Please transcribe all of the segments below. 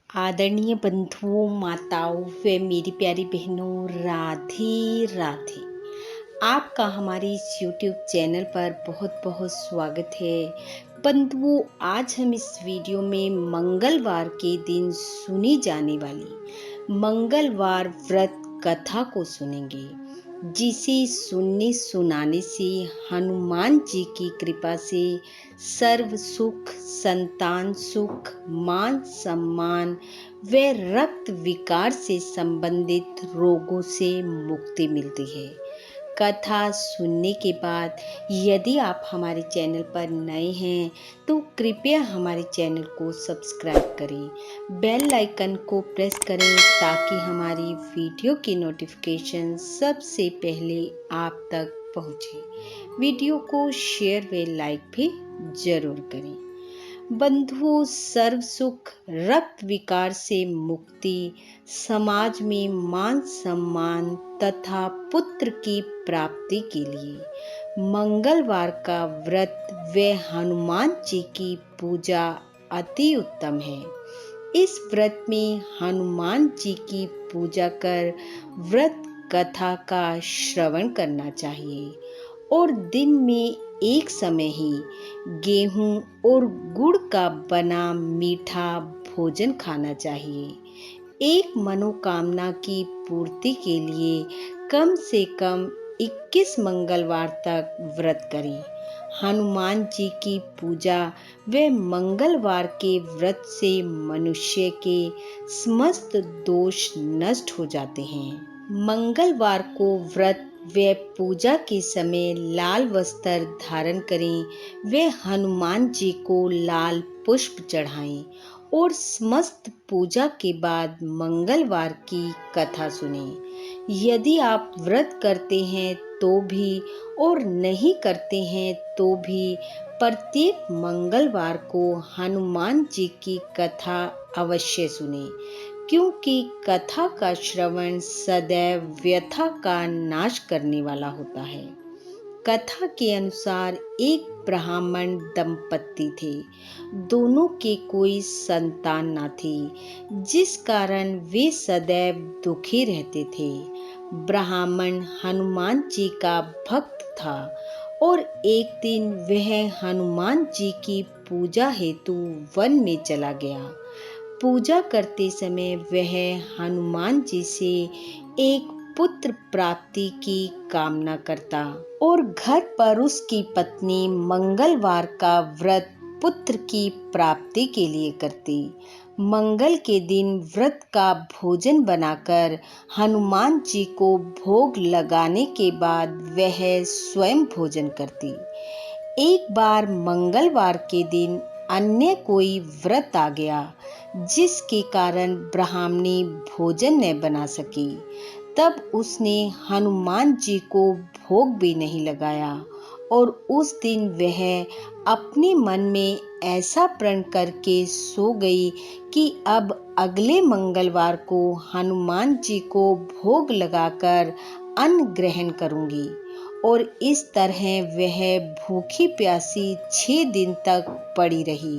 आदरणीय बंधुओं, माताओं व मेरी प्यारी बहनों, राधे राधे। आपका हमारे इस YouTube चैनल पर बहुत बहुत स्वागत है। बंधुओं, आज हम इस वीडियो में मंगलवार के दिन सुनी जाने वाली मंगलवार व्रत कथा को सुनेंगे, जिसे सुनने सुनाने से हनुमान जी की कृपा से सर्व सुख, संतान सुख, मान सम्मान व रक्त विकार से संबंधित रोगों से मुक्ति मिलती है। कथा सुनने के बाद यदि आप हमारे चैनल पर नए हैं तो कृपया हमारे चैनल को सब्सक्राइब करें, बेल आइकन को प्रेस करें ताकि हमारी वीडियो की नोटिफिकेशन सबसे पहले आप तक पहुंचे। वीडियो को शेयर व लाइक भी जरूर करें। बंधुओं, सर्व सुख, रक्त विकार से मुक्ति, समाज में मान सम्मान तथा पुत्र की प्राप्ति के लिए मंगलवार का व्रत व हनुमान जी की पूजा अति उत्तम है। इस व्रत में हनुमान जी की पूजा कर व्रत कथा का श्रवण करना चाहिए और दिन में एक समय ही गेहूं और गुड़ का बना मीठा भोजन खाना चाहिए। एक मनोकामना की पूर्ति के लिए कम से कम 21 मंगलवार तक व्रत करें। हनुमान जी की पूजा व मंगलवार के व्रत से मनुष्य के समस्त दोष नष्ट हो जाते हैं। मंगलवार को व्रत व पूजा के समय लाल वस्त्र धारण करें व हनुमान जी को लाल पुष्प चढ़ाएं और समस्त पूजा के बाद मंगलवार की कथा सुनें। यदि आप व्रत करते हैं तो भी और नहीं करते हैं तो भी प्रत्येक मंगलवार को हनुमान जी की कथा अवश्य सुनें, क्योंकि कथा का श्रवण सदैव व्यथा का नाश करने वाला होता है। कथा के अनुसार एक ब्राह्मण दंपत्ति थे। दोनों के कोई संतान न थी, जिस कारण वे सदैव दुखी रहते थे। ब्राह्मण हनुमान जी का भक्त था और एक दिन वह हनुमान जी की पूजा हेतु वन में चला गया। पूजा करते समय वह हनुमान जी से एक पुत्र प्राप्ति की कामना करता और घर पर उसकी पत्नी मंगलवार का व्रत पुत्र की प्राप्ति के लिए करती। मंगल के दिन व्रत का भोजन बनाकर हनुमान जी को भोग लगाने के बाद वह स्वयं भोजन करती। एक बार मंगलवार के दिन अन्य कोई व्रत आ गया, जिसके कारण ब्राह्मणी भोजन न बना सकी। तब उसने हनुमान जी को भोग भी नहीं लगाया और उस दिन वह अपने मन में ऐसा प्रण करके सो गई कि अब अगले मंगलवार को हनुमान जी को भोग लगाकर अन्न ग्रहण करूंगी। और इस तरह वह भूखी प्यासी 6 दिन तक पड़ी रही।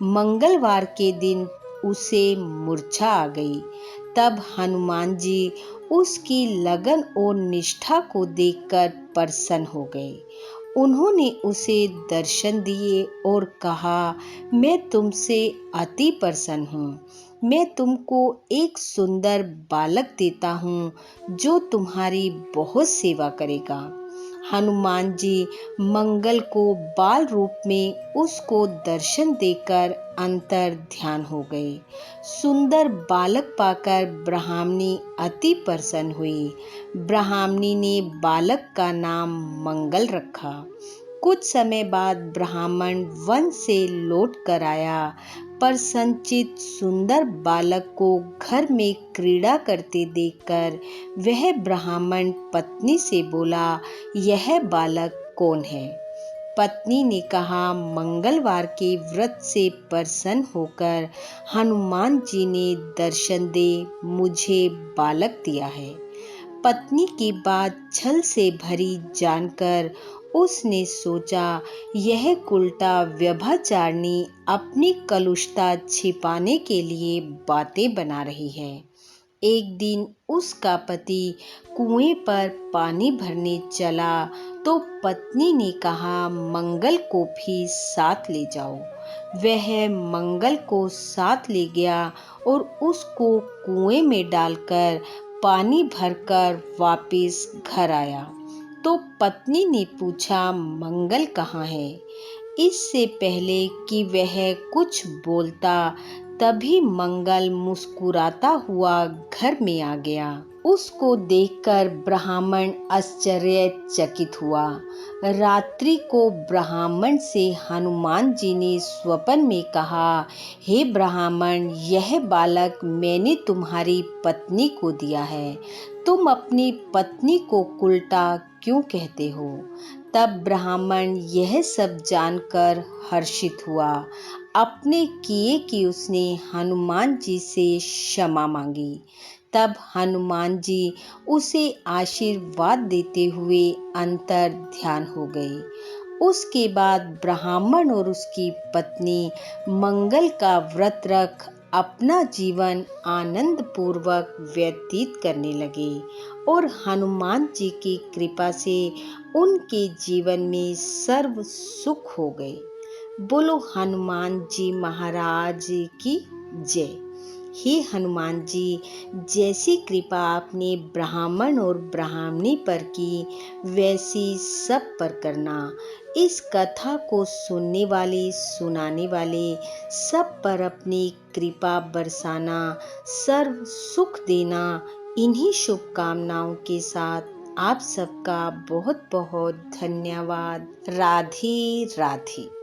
मंगलवार के दिन उसे मूर्छा आ गई। तब हनुमान जी उसकी लगन और निष्ठा को देखकर प्रसन्न हो गए। उन्होंने उसे दर्शन दिए और कहा, मैं तुमसे अति प्रसन्न हूँ। मैं तुमको एक सुंदर बालक देता हूँ जो तुम्हारी बहुत सेवा करेगा। हनुमान जी मंगल को बाल रूप में उसको दर्शन देकर अंतर ध्यान हो गए। सुंदर बालक पाकर ब्राह्मणी अति प्रसन्न हुई। ब्राह्मणी ने बालक का नाम मंगल रखा। कुछ समय बाद ब्राह्मण वन से लौट कर आया। प्रसन्नचित्त सुंदर बालक को घर में क्रीड़ा करते देखकर वह ब्राह्मण पत्नी से बोला, यह बालक कौन है? पत्नी ने कहा, मंगलवार के व्रत से प्रसन्न होकर हनुमान जी ने दर्शन दे मुझे बालक दिया है। पत्नी की बात छल से भरी जानकर उसने सोचा यह उल्टा व्यभिचारिणी अपनी कलुषता छिपाने के लिए बातें बना रही है। एक दिन उसका पति कुएं पर पानी भरने चला तो पत्नी ने कहा मंगल को भी साथ ले जाओ। वह मंगल को साथ ले गया और उसको कुएं में डालकर पानी भरकर वापस घर आया। तो पत्नी ने पूछा मंगल कहाँ है। इससे पहले कि वह कुछ बोलता तभी मंगल मुस्कुराता हुआ घर में आ गया। उसको देखकर ब्राह्मण आश्चर्यचकित हुआ। रात्रि को ब्राह्मण से हनुमान जी ने स्वप्न में कहा, हे ब्राह्मण, यह बालक मैंने तुम्हारी पत्नी को दिया है। तुम अपनी पत्नी को उल्टा क्यों कहते हो? तब ब्राह्मण यह सब जानकर हर्षित हुआ। अपने किए की उसने हनुमान जी से क्षमा मांगी। तब हनुमान जी उसे आशीर्वाद देते हुए अंतर ध्यान हो गए। उसके बाद ब्राह्मण और उसकी पत्नी मंगल का व्रत रख अपना जीवन आनंद पूर्वक व्यतीत करने लगे और हनुमान जी की कृपा से उनके जीवन में सर्व सुख हो गए। बोलो हनुमान जी महाराज की जय। हे हनुमान जी, जैसी कृपा आपने ब्राह्मण और ब्राह्मणी पर की वैसी सब पर करना। इस कथा को सुनने वाले सुनाने वाले सब पर अपनी कृपा बरसाना, सर्व सुख देना। इन्हीं शुभकामनाओं के साथ आप सबका बहुत बहुत धन्यवाद। राधे राधे।